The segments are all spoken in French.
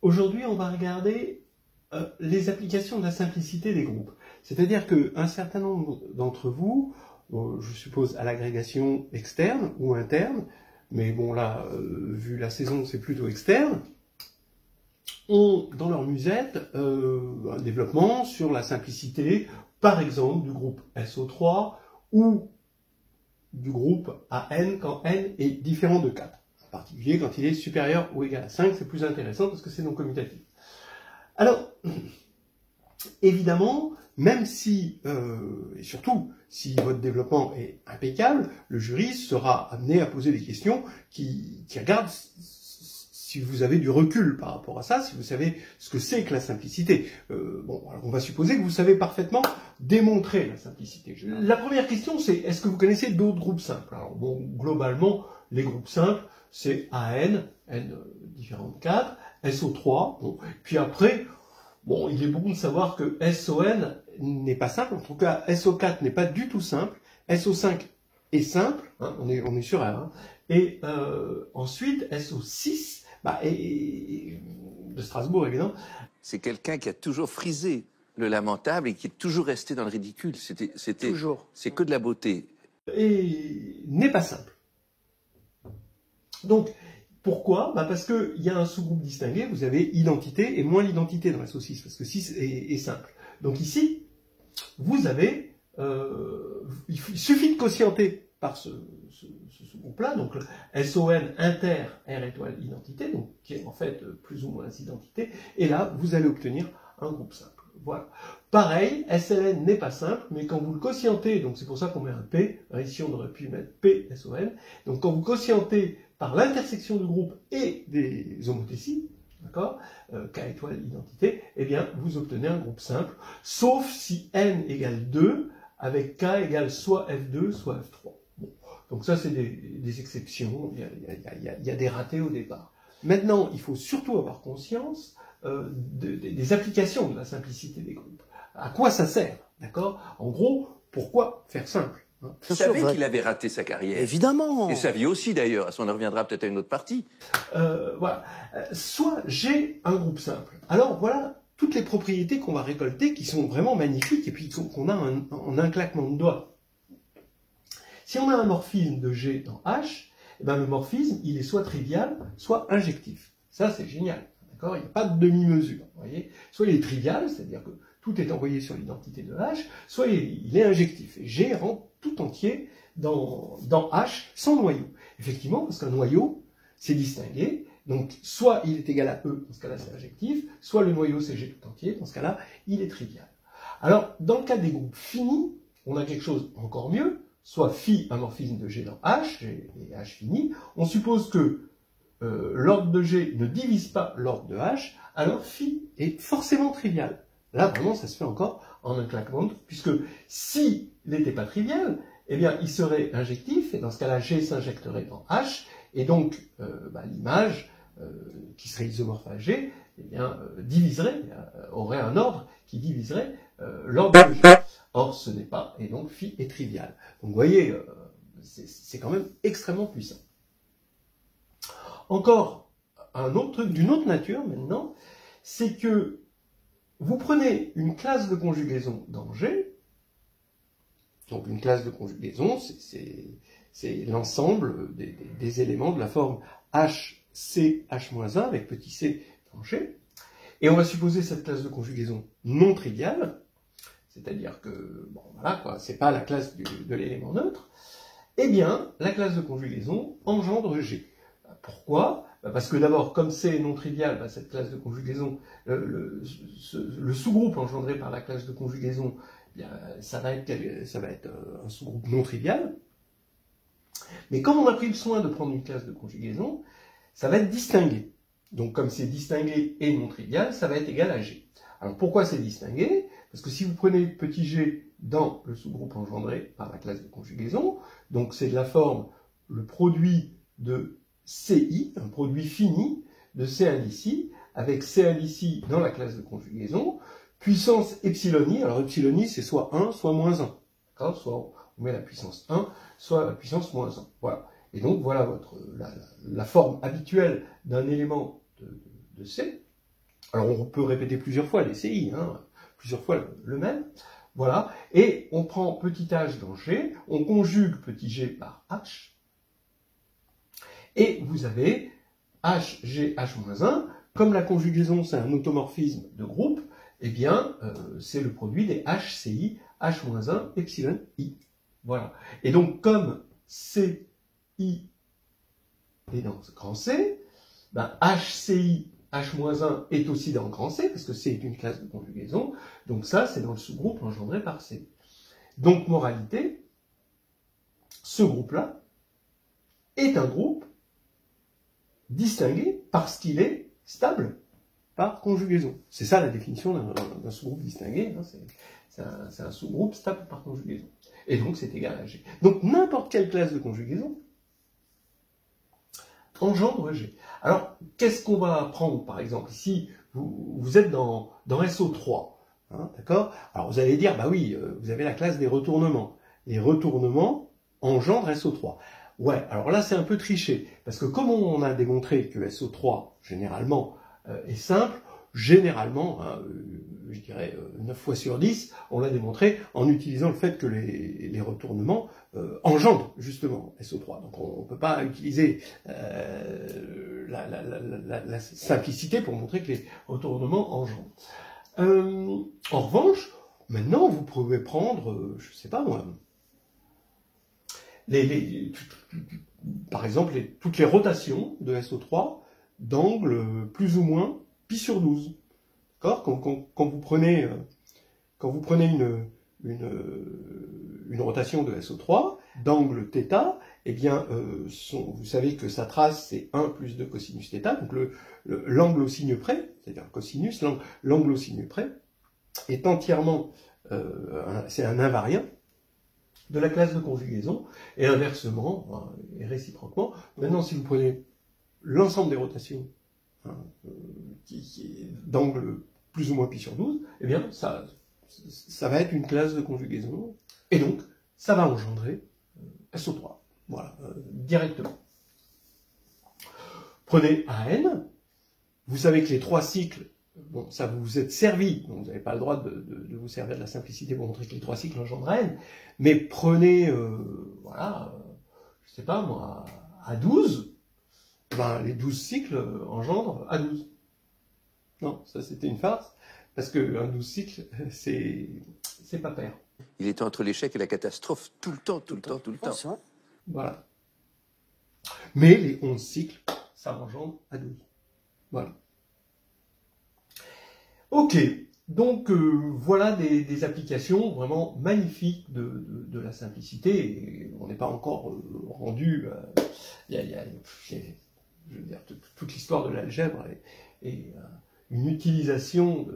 Aujourd'hui, on va regarder les applications de la simplicité des groupes. C'est-à-dire qu'un certain nombre d'entre vous, je suppose à l'agrégation externe ou interne, mais bon là, vu la saison, c'est plutôt externe, ont dans leur musette un développement sur la simplicité, par exemple, du groupe SO3 ou du groupe AN quand n est différent de 4. En particulier, quand il est supérieur ou égal à 5, c'est plus intéressant parce que c'est non commutatif. Alors, évidemment, même si, et surtout, si votre développement est impeccable, le jury sera amené à poser des questions qui regardent si vous avez du recul par rapport à ça, si vous savez ce que c'est que la simplicité. Bon, alors on va supposer que vous savez parfaitement démontrer la simplicité. La première question, c'est est-ce que vous connaissez d'autres groupes simples? Alors bon, globalement, les groupes simples, c'est AN, N différent de 4, SO3, bon, puis après, bon, il est bon de savoir que SON n'est pas simple, en tout cas SO4 n'est pas du tout simple, SO5 est simple, hein, on est sur R, hein, et ensuite SO6, et de Strasbourg évidemment. C'est quelqu'un qui a toujours frisé le lamentable et qui est toujours resté dans le ridicule. Toujours. C'est que de la beauté. Et n'est pas simple. Donc, pourquoi? Parce qu'il y a un sous-groupe distingué, vous avez identité et moins l'identité dans SO6, parce que 6 est simple. Donc ici, vous avez, il suffit de quotienter par ce sous-groupe-là, donc SON inter R étoile identité, donc qui est en fait plus ou moins identité, et là, vous allez obtenir un groupe simple. Voilà. Pareil, SLN n'est pas simple, mais quand vous le quotientez, donc c'est pour ça qu'on met un P, hein, ici on aurait pu mettre P, SON, donc quand vous quotientez par l'intersection du groupe et des homothéties, d'accord, K étoile identité, eh bien, vous obtenez un groupe simple, sauf si N égale 2, avec K égale soit F2, soit F3. Bon. Donc ça, c'est des exceptions, il y a des ratés au départ. Maintenant, il faut surtout avoir conscience des applications de la simplicité des groupes. À quoi ça sert, d'accord? En gros, pourquoi faire simple? Vous savez qu'il avait raté sa carrière. Évidemment. Et sa vie aussi, d'ailleurs. On en reviendra peut-être à une autre partie. Voilà. Soit j'ai un groupe simple. Alors, voilà toutes les propriétés qu'on va récolter qui sont vraiment magnifiques et puis qu'on a en un claquement de doigts. Si on a un morphisme de G dans H, eh ben le morphisme, il est soit trivial, soit injectif. Ça, c'est génial. D'accord? Il n'y a pas de demi-mesure. Vous voyez? Soit il est trivial, c'est-à-dire que tout est envoyé sur l'identité de H, soit il est injectif. Et G rentre tout entier dans H sans noyau. Effectivement, parce qu'un noyau, c'est distingué. Donc, soit il est égal à E, dans ce cas-là, c'est injectif, soit le noyau, c'est G tout entier, dans ce cas-là, il est trivial. Alors, dans le cas des groupes finis, on a quelque chose encore mieux, soit phi, un morphisme de G dans H, G et H fini. On suppose que l'ordre de G ne divise pas l'ordre de H, alors phi est forcément trivial. Là, vraiment, ça se fait encore en un claquement de doigts, puisque s'il n'était pas trivial, eh bien, il serait injectif, et dans ce cas-là, G s'injecterait dans H, et donc, l'image, qui serait isomorphe à G, eh bien, diviserait, aurait un ordre qui diviserait l'ordre de G. Or, ce n'est pas, et donc, phi est trivial. Donc, vous voyez, c'est quand même extrêmement puissant. Encore, un autre truc d'une autre nature, maintenant, c'est que vous prenez une classe de conjugaison dans G, donc une classe de conjugaison, c'est l'ensemble des éléments de la forme H, C, H-1 avec petit c dans G, et on va supposer cette classe de conjugaison non triviale, c'est-à-dire que, bon, voilà, quoi, c'est pas la classe de l'élément neutre, eh bien, la classe de conjugaison engendre G. Pourquoi? Parce que d'abord, comme c'est non trivial, cette classe de conjugaison, le sous-groupe engendré par la classe de conjugaison, eh bien, ça va être un sous-groupe non trivial. Mais comme on a pris le soin de prendre une classe de conjugaison, ça va être distingué. Donc comme c'est distingué et non trivial, ça va être égal à G. Alors pourquoi c'est distingué? Parce que si vous prenez petit g dans le sous-groupe engendré par la classe de conjugaison, donc c'est de la forme le produit de CI, un produit fini de C1 ici, avec C1 ici dans la classe de conjugaison, puissance epsilon i, alors epsilon i c'est soit 1, soit moins 1. D'accord? Soit on met la puissance 1, soit la puissance moins 1. Voilà. Et donc voilà la forme habituelle d'un élément de C. Alors on peut répéter plusieurs fois les CI, hein, plusieurs fois le même. Voilà. Et on prend petit h dans G, on conjugue petit g par H. Et vous avez HG, H-1. Comme la conjugaison, c'est un automorphisme de groupe, eh bien, c'est le produit des HCI, H-1, epsilon I. Voilà. Et donc, comme CI est dans grand C, ben HCI, H-1 est aussi dans grand C, parce que C est une classe de conjugaison. Donc ça, c'est dans le sous-groupe engendré par C. Donc, moralité, ce groupe-là est un groupe distingué parce qu'il est stable par conjugaison. C'est ça la définition d'un sous-groupe distingué. Hein, c'est un sous-groupe stable par conjugaison. Et donc, c'est égal à G. Donc, n'importe quelle classe de conjugaison engendre G. Alors, qu'est-ce qu'on va prendre, par exemple, ici, vous êtes dans SO3, hein, d'accord? Alors, vous allez dire, bah oui, vous avez la classe des retournements. Les retournements engendrent SO3. Ouais, alors là, c'est un peu triché, parce que comme on a démontré que SO3, généralement, est simple, généralement, hein, je dirais 9 fois sur 10, on l'a démontré en utilisant le fait que les retournements engendrent justement SO3. Donc on ne peut pas utiliser la simplicité pour montrer que les retournements engendrent. En revanche, maintenant vous pouvez prendre, je ne sais pas moi, par exemple toutes les rotations de SO3 d'angle plus ou moins pi sur 12. D'accord ? Quand vous prenez une rotation de SO3 d'angle θ, eh bien, vous savez que sa trace, c'est 1 plus 2 cosinus θ, donc l'angle au signe près, c'est-à-dire le cosinus, l'angle au signe près, est entièrement, c'est un invariant de la classe de conjugaison, et inversement, et réciproquement. Maintenant, si vous prenez l'ensemble des rotations d'angle plus ou moins pi sur 12, eh bien, ça va être une classe de conjugaison, et donc, ça va engendrer SO3, voilà, directement. Prenez AN, vous savez que les 3 cycles, bon, ça vous vous êtes servi, donc vous n'avez pas le droit de vous servir de la simplicité pour montrer que les 3 cycles engendrent AN, mais prenez, voilà, je sais pas moi, A12, ben, les 12 cycles engendrent A12. Non, ça c'était une farce, parce qu'un 12 cycles, c'est pas pair. Il est entre l'échec et la catastrophe tout le temps, tout le temps, tout le temps. Voilà. Mais les 11 cycles, ça engendre A12. Voilà. Ok, donc voilà des applications vraiment magnifiques de la simplicité. Et on n'est pas encore rendu. Je veux dire, toute l'histoire de l'algèbre est une utilisation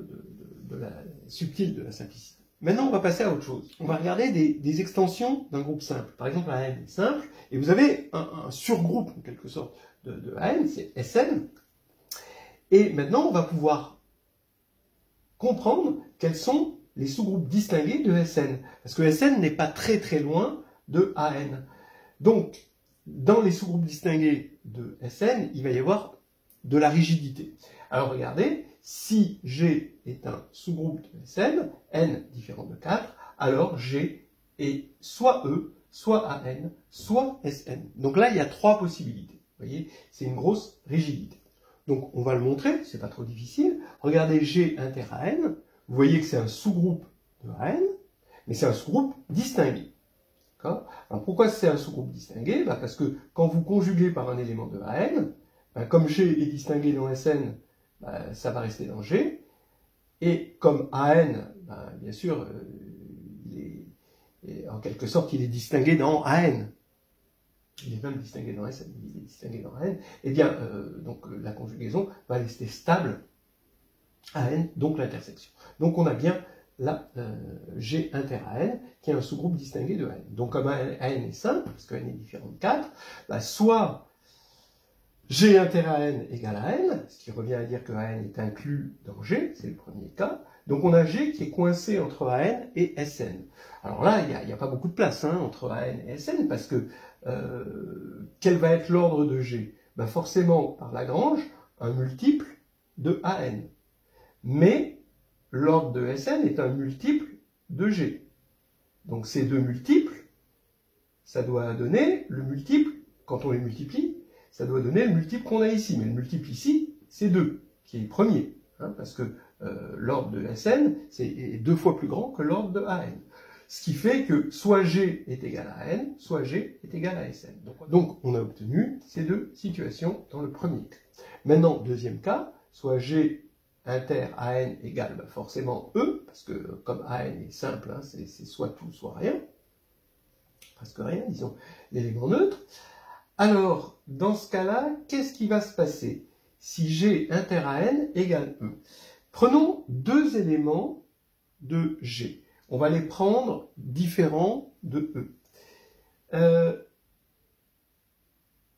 subtile de la simplicité. Maintenant, on va passer à autre chose. On va regarder des extensions d'un groupe simple. Par exemple, AN est simple, et vous avez un surgroupe, en quelque sorte, de AN, c'est SN. Et maintenant, on va pouvoir comprendre quels sont les sous-groupes distingués de SN. Parce que SN n'est pas très très loin de AN. Donc, dans les sous-groupes distingués de SN, il va y avoir de la rigidité. Alors regardez, si G est un sous-groupe de SN, N différent de 4, alors G est soit E, soit AN, soit SN. Donc là, il y a 3 possibilités. Vous voyez, c'est une grosse rigidité. Donc on va le montrer, c'est pas trop difficile. Regardez G inter AN, vous voyez que c'est un sous-groupe de AN, mais c'est un sous-groupe distingué. Alors pourquoi c'est un sous-groupe distingué? Parce que quand vous conjuguez par un élément de AN, comme G est distingué dans SN, ça va rester dans G, et comme AN, bien sûr, en quelque sorte, il est distingué dans AN. Il est même distingué dans SN, il est distingué dans AN, et bien, donc la conjugaison va rester stable AN, donc l'intersection. Donc on a bien là, G inter AN, qui est un sous-groupe distingué de AN. Donc comme AN est simple, parce que AN est différent de 4, soit G inter AN égale à N, ce qui revient à dire que AN est inclus dans G, c'est le premier cas. Donc on a G qui est coincé entre AN et SN. Alors là, il n'y a pas beaucoup de place entre AN et SN, parce que quel va être l'ordre de G? Forcément, par Lagrange, un multiple de AN. Mais l'ordre de Sn est un multiple de G. Donc ces deux multiples, ça doit donner le multiple, quand on les multiplie, ça doit donner le multiple qu'on a ici. Mais le multiple ici, c'est 2, qui est le premier. Hein, parce que l'ordre de Sn est 2 fois plus grand que l'ordre de An. Ce qui fait que soit G est égal à N, soit G est égal à Sn. Donc on a obtenu ces deux situations dans le premier cas. Maintenant, deuxième cas, soit G inter AN égale forcément E, parce que comme AN est simple, hein, c'est soit tout, soit rien, presque rien, disons, l'élément neutre. Alors, dans ce cas-là, qu'est-ce qui va se passer si G inter AN égale E? Prenons deux éléments de G. On va les prendre différents de E.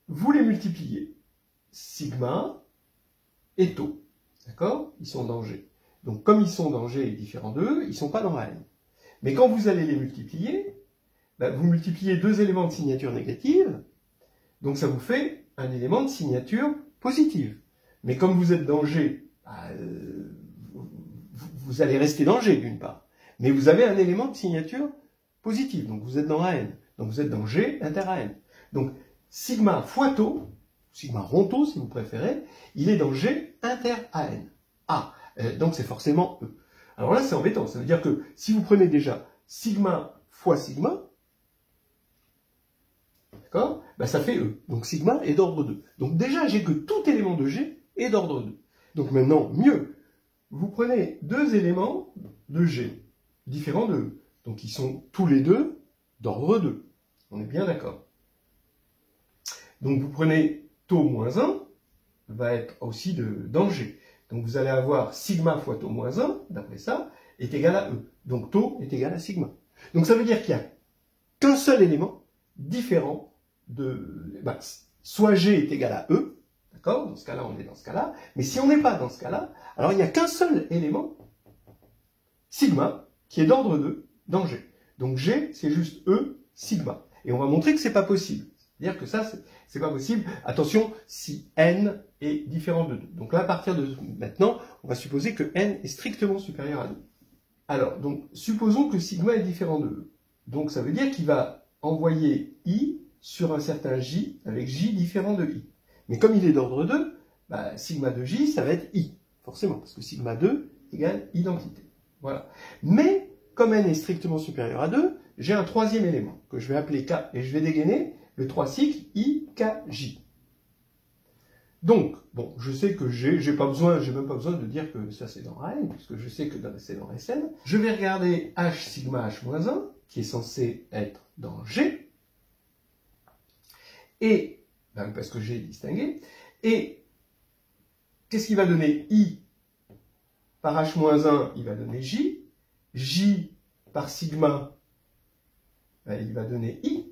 Vous les multipliez. Sigma et tau. D'accord? Ils sont dans G. Donc, comme ils sont dans G et différents de E, ils ne sont pas dans AN. Mais quand vous allez les multiplier, vous multipliez deux éléments de signature négative, donc ça vous fait un élément de signature positive. Mais comme vous êtes dans G, vous allez rester dans G d'une part. Mais vous avez un élément de signature positive, donc vous êtes dans AN. Donc vous êtes dans G inter AN. Donc sigma fois tau, sigma rond tau si vous préférez, il est dans G inter AN. Donc c'est forcément E. Alors là c'est embêtant, ça veut dire que si vous prenez déjà sigma fois sigma, d'accord, ça fait E. Donc sigma est d'ordre 2. Donc déjà j'ai que tout élément de G est d'ordre 2. Donc maintenant, mieux, vous prenez deux éléments de G différents de E. Donc ils sont tous les deux d'ordre 2. On est bien d'accord. Donc vous prenez tau moins 1, va être aussi dans G. Donc vous allez avoir sigma fois tau moins 1, d'après ça, est égal à E. Donc tau est égal à sigma. Donc ça veut dire qu'il n'y a qu'un seul élément différent de... soit G est égal à E, d'accord? Dans ce cas-là, on est dans ce cas-là. Mais si on n'est pas dans ce cas-là, alors il n'y a qu'un seul élément, sigma, qui est d'ordre 2 dans G. Donc G, c'est juste E, sigma. Et on va montrer que c'est pas possible. C'est-à-dire que ça, c'est pas possible. Attention, si N est différent de 2. Donc là, à partir de maintenant, on va supposer que N est strictement supérieur à 2. Alors, donc, supposons que sigma est différent de E. Donc ça veut dire qu'il va envoyer I sur un certain J avec J différent de I. Mais comme il est d'ordre 2, sigma de J, ça va être I. Forcément, parce que sigma 2 égale identité. Voilà. Mais, comme N est strictement supérieur à 2, j'ai un troisième élément, que je vais appeler K, et je vais dégainer le 3 cycle IKJ. Donc, bon, je sais que j'ai même pas besoin de dire que ça c'est dans AN, puisque je sais que c'est dans Sn. Je vais regarder H sigma H-1, qui est censé être dans G, et, parce que G est distingué, et qu'est-ce qui va donner I par H-1, il va donner J, J par sigma, il va donner I,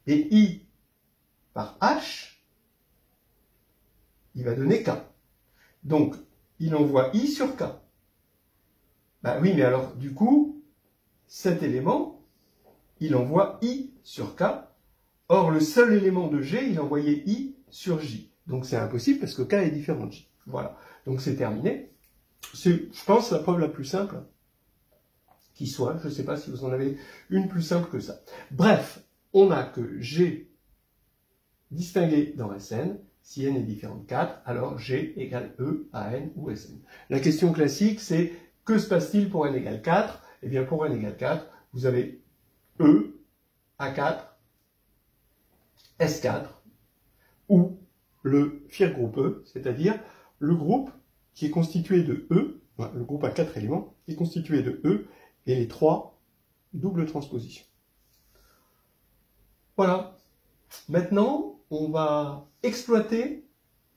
et I par H, il va donner K. Donc, il envoie I sur K. Oui, mais alors, du coup, cet élément, il envoie I sur K. Or, le seul élément de G, il envoyait I sur J. Donc, c'est impossible parce que K est différent de J. Voilà. Donc, c'est terminé. C'est, je pense, la preuve la plus simple qui soit. Je ne sais pas si vous en avez une plus simple que ça. Bref, on a que G distingué dans Sn. Si n est différent de 4, alors G égale E à n ou Sn. La question classique, c'est que se passe-t-il pour n égale 4? Eh bien, pour n égale 4, vous avez E, A4, S4, ou le Fier groupe E, c'est-à-dire le groupe qui est constitué de E, le groupe à 4 éléments, qui est constitué de E et les 3 doubles transpositions. Voilà. Maintenant, on va exploiter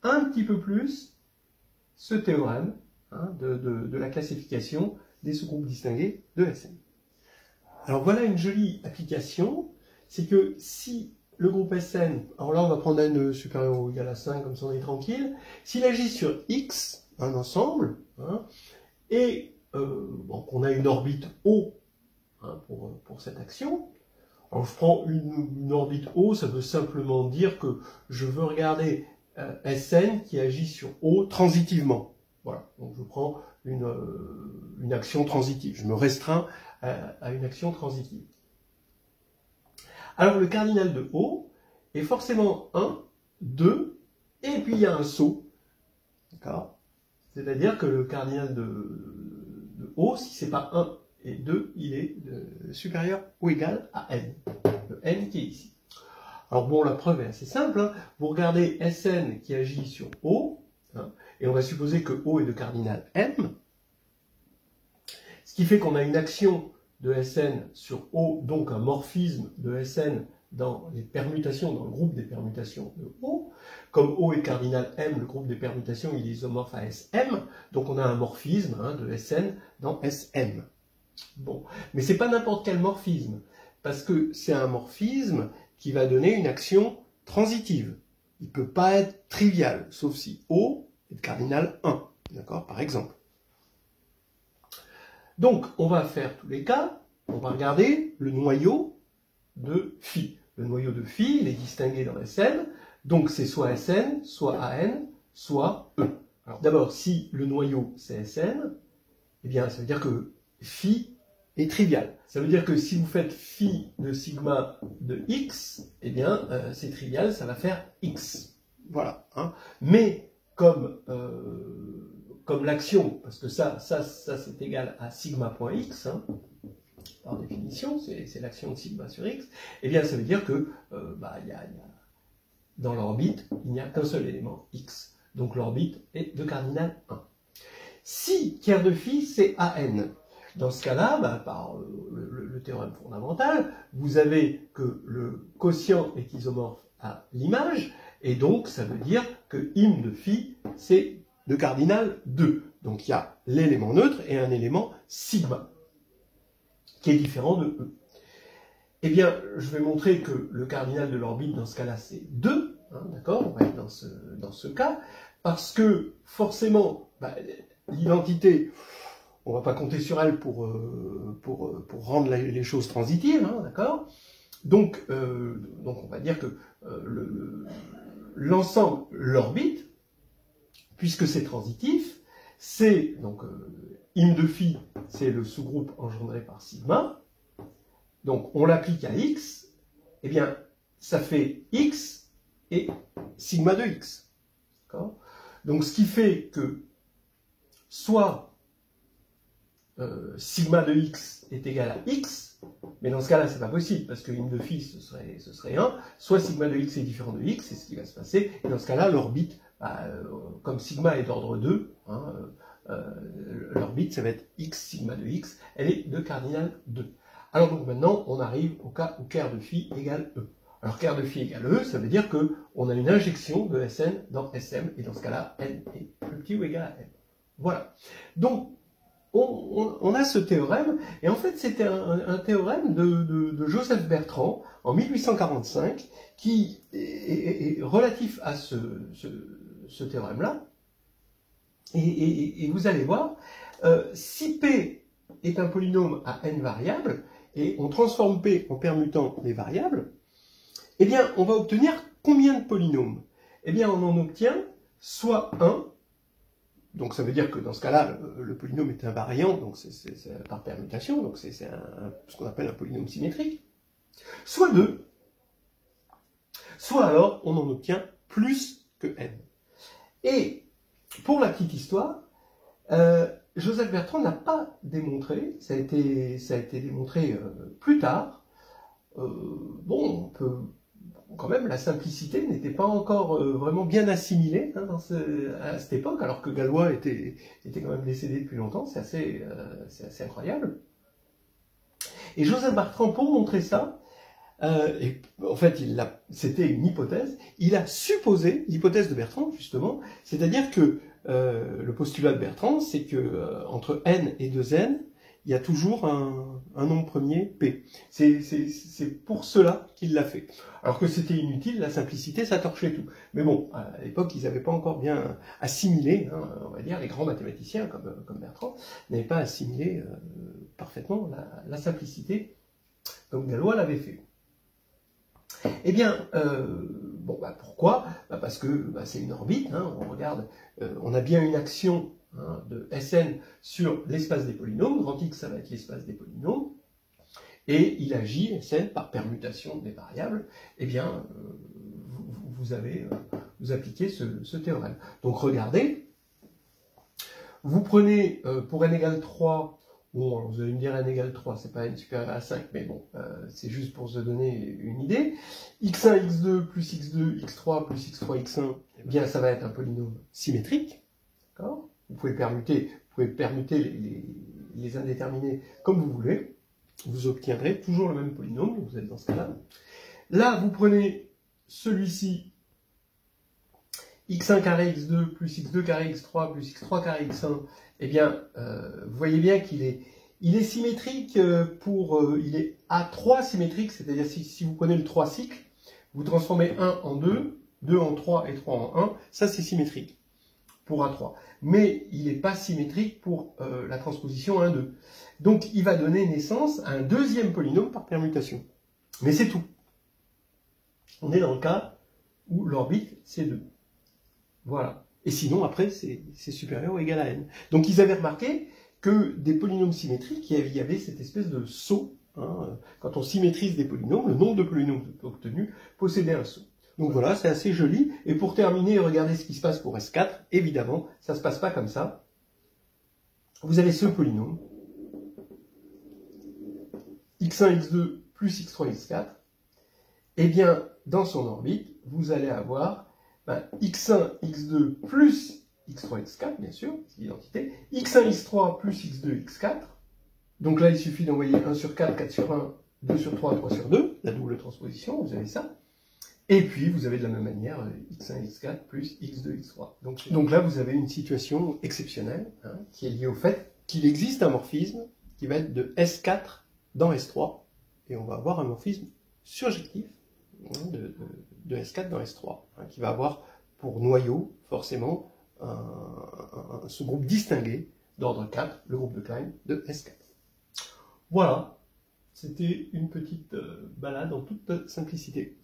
un petit peu plus ce théorème de la classification des sous-groupes distingués de Sn. Alors voilà une jolie application, c'est que si le groupe Sn, alors là on va prendre n supérieur ou égal à 5, comme ça on est tranquille, s'il agit sur X, un ensemble, et qu'on a une orbite O pour cette action. Alors je prends une orbite O, ça veut simplement dire que je veux regarder Sn qui agit sur O transitivement. Voilà, donc je prends prends une action transitive. Je me restreins à une action transitive. Alors le cardinal de O est forcément 1, 2, et puis il y a un saut. D'accord? C'est-à-dire que le cardinal de O, si c'est pas 1 et 2, il est supérieur ou égal à n. Le n qui est ici. Alors bon, la preuve est assez simple. Hein. Vous regardez Sn qui agit sur O, hein, et on va supposer que O est de cardinal m. Ce qui fait qu'on a une action de Sn sur O, donc un morphisme de Sn dans les permutations, dans le groupe des permutations de O. Comme O est cardinal M, le groupe des permutations il est isomorphe à Sm, donc on a un morphisme hein, de Sn dans Sm. Bon, mais c'est pas n'importe quel morphisme, parce que c'est un morphisme qui va donner une action transitive. Il ne peut pas être trivial, sauf si O est de cardinal 1, d'accord, par exemple. Donc, on va faire tous les cas, on va regarder le noyau de phi. Le noyau de phi, il est distingué dans Sn, donc c'est soit Sn, soit An, soit E. Alors d'abord, si le noyau c'est Sn, eh bien ça veut dire que phi est trivial. Ça veut dire que si vous faites phi de sigma de x, eh bien c'est trivial, ça va faire x. Voilà. Hein. Mais comme l'action, parce que ça c'est égal à sigma.x, hein, par définition, c'est l'action de sigma sur x, eh bien ça veut dire que dans l'orbite, il n'y a qu'un seul élément, x. Donc l'orbite est de cardinal 1. Si tiers de phi, c'est AN. Dans ce cas-là, par le théorème fondamental, vous avez que le quotient est isomorphe à l'image, et donc ça veut dire que im de phi, c'est de cardinal 2. Donc il y a l'élément neutre et un élément sigma, qui est différent de E. Eh bien, je vais montrer que le cardinal de l'orbite, dans ce cas-là, c'est 2, hein, d'accord? On va être dans ce cas, parce que, forcément, l'identité, on ne va pas compter sur elle pour rendre les choses transitives, hein, d'accord? Donc, on va dire que l'ensemble, l'orbite, puisque c'est transitif, c'est, donc, im de phi, c'est le sous-groupe engendré par sigma. Donc, on l'applique à x, eh bien, ça fait x et sigma de x. Donc, ce qui fait que soit sigma de x est égal à x, mais dans ce cas-là, c'est pas possible, parce que im de phi, ce serait 1, soit sigma de x est différent de x, c'est ce qui va se passer, et dans ce cas-là, l'orbite, comme sigma est d'ordre 2, hein, l'orbite, ça va être x sigma de x, elle est de cardinal 2. Alors donc maintenant, on arrive au cas où ker de phi égale E. Alors ker de phi égale E, ça veut dire qu'on a une injection de Sn dans Sm, et dans ce cas-là, n est plus petit ou égal à m. Voilà. Donc, on a ce théorème, et en fait c'était un théorème de Joseph Bertrand, en 1845, qui est relatif à ce théorème-là. Et vous allez voir, si P est un polynôme à n variables, et on transforme P en permutant les variables, eh bien, on va obtenir combien de polynômes? Eh bien, on en obtient soit 1, donc ça veut dire que dans ce cas-là, le polynôme est invariant, donc c'est par permutation, donc c'est ce qu'on appelle un polynôme symétrique, soit 2, soit alors on en obtient plus que n. Et pour la petite histoire, Joseph Bertrand n'a pas démontré, ça a été démontré plus tard. Bon, on peut, quand même, la simplicité n'était pas encore vraiment bien assimilée hein, à cette époque, alors que Galois était quand même décédé depuis longtemps, c'est assez incroyable. Et Joseph Bertrand, pour montrer ça, et en fait, c'était une hypothèse, il a supposé, l'hypothèse de Bertrand, justement, c'est-à-dire que le postulat de Bertrand, c'est que entre n et 2n, il y a toujours un nombre premier p. C'est pour cela qu'il l'a fait. Alors que c'était inutile, la simplicité, ça torchait tout. Mais bon, à l'époque, ils n'avaient pas encore bien assimilé, hein, on va dire, les grands mathématiciens comme Bertrand, n'avaient pas assimilé parfaitement la simplicité comme Galois l'avait fait. Eh bien, pourquoi? Parce que c'est une orbite, hein, on regarde, on a bien une action hein, de Sn sur l'espace des polynômes. Grand X, ça va être l'espace des polynômes. Et il agit, Sn, par permutation des variables. Eh bien, vous appliquez ce théorème. Donc regardez, vous prenez pour n égale 3, bon, alors vous allez me dire n égale 3, c'est pas n supérieur à 5, mais bon, c'est juste pour se donner une idée. x1, x2 plus x2, x3 plus x3, x1, eh bien ça va être un polynôme symétrique. D'accord ? Vous pouvez permuter les indéterminés comme vous voulez. Vous obtiendrez toujours le même polynôme, donc vous êtes dans ce cas-là. Là, vous prenez celui-ci, x1 carré x2 plus x2 carré x3 plus x3 carré x1, eh bien, vous voyez bien qu'il est symétrique il est A3 symétrique, c'est-à-dire si vous prenez le 3 cycles, vous transformez 1 en 2, 2 en 3 et 3 en 1, ça c'est symétrique pour A3. Mais il n'est pas symétrique pour la transposition 1, 2. Donc il va donner naissance à un deuxième polynôme par permutation. Mais c'est tout. On est dans le cas où l'orbite c'est 2. Voilà. Et sinon, après, c'est supérieur ou égal à n. Donc ils avaient remarqué que des polynômes symétriques, il y avait cette espèce de saut. Hein, quand on symétrise des polynômes, le nombre de polynômes obtenus possédait un saut. Donc voilà, c'est assez joli. Et pour terminer, regardez ce qui se passe pour S4. Évidemment, ça ne se passe pas comme ça. Vous avez ce polynôme, x1, x2 plus x3, x4. Eh bien, dans son orbite, vous allez avoir x1, x2 plus x3, x4, bien sûr, c'est l'identité, x1, x3 plus x2, x4. Donc là, il suffit d'envoyer 1 sur 4, 4 sur 1, 2 sur 3, 3 sur 2, la double transposition, vous avez ça. Et puis, vous avez de la même manière x1, x4 plus x2, x3. Donc là, vous avez une situation exceptionnelle, hein, qui est liée au fait qu'il existe un morphisme qui va être de S4 dans S3, et on va avoir un morphisme surjectif de S4 dans S3, hein, qui va avoir pour noyau, forcément, ce groupe distingué d'ordre 4, le groupe de Klein de S4. Voilà, c'était une petite balade en toute simplicité.